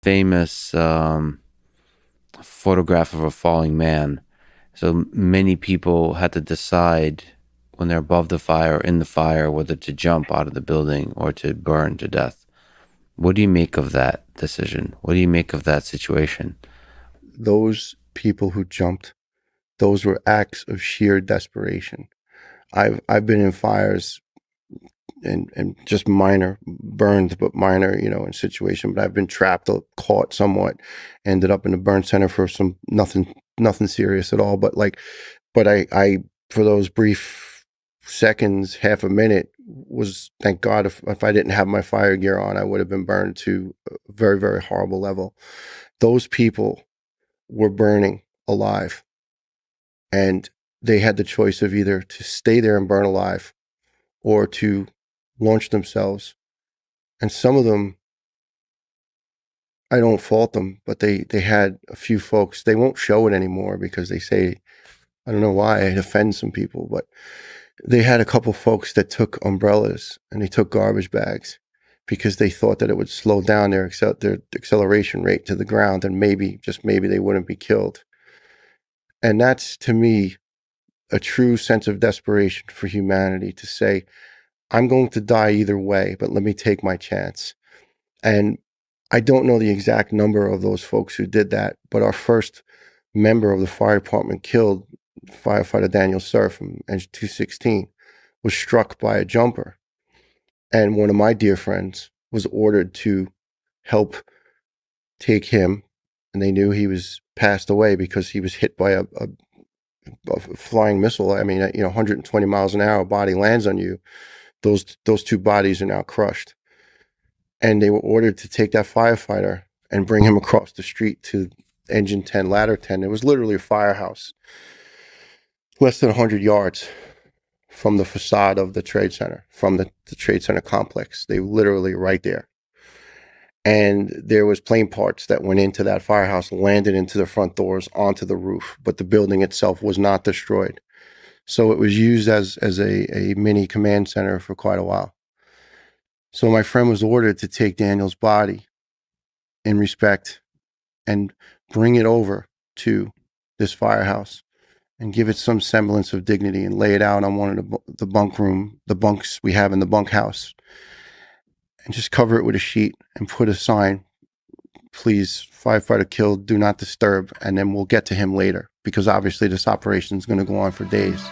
famous photograph of a falling man. So many people had to decide when they're above the fire or in the fire whether to jump out of the building or to burn to death. What do you make of that decision? What do you make of that situation? Those people who jumped, those were acts of sheer desperation. I've been in fires and just minor burned, but minor, in situation. But I've been trapped, caught somewhat, ended up in the burn center for some nothing serious at all. But I for those brief seconds, half a minute, was thank God if I didn't have my fire gear on, I would have been burned to a very, very horrible level. Those people were burning alive, and they had the choice of either to stay there and burn alive or to launch themselves. And some of them, I don't fault them, but they had a few folks, they won't show it anymore because they say, I don't know why, it offends some people, but they had a couple folks that took umbrellas and they took garbage bags because they thought that it would slow down their acceleration rate to the ground, and maybe, just maybe, they wouldn't be killed. And that's, to me, a true sense of desperation for humanity, to say, I'm going to die either way, but let me take my chance. And I don't know the exact number of those folks who did that, but our first member of the fire department killed, firefighter Daniel Surf from Engine 216, was struck by a jumper. And one of my dear friends was ordered to help take him, and they knew he was passed away because he was hit by a flying missile. I mean, 120 miles an hour, body lands on you. Those two bodies are now crushed. And they were ordered to take that firefighter and bring him across the street to Engine 10, Ladder 10. It was literally a firehouse, less than 100 yards from the facade of the Trade Center, from the Trade Center complex. They were literally right there. And there was plane parts that went into that firehouse, landed into the front doors, onto the roof, but the building itself was not destroyed. So it was used as a mini command center for quite a while. So my friend was ordered to take Daniel's body in respect and bring it over to this firehouse and give it some semblance of dignity and lay it out on one of the bunks we have in the bunkhouse, and just cover it with a sheet and put a sign, please, firefighter killed, do not disturb, and then we'll get to him later, because obviously this operation is going to go on for days.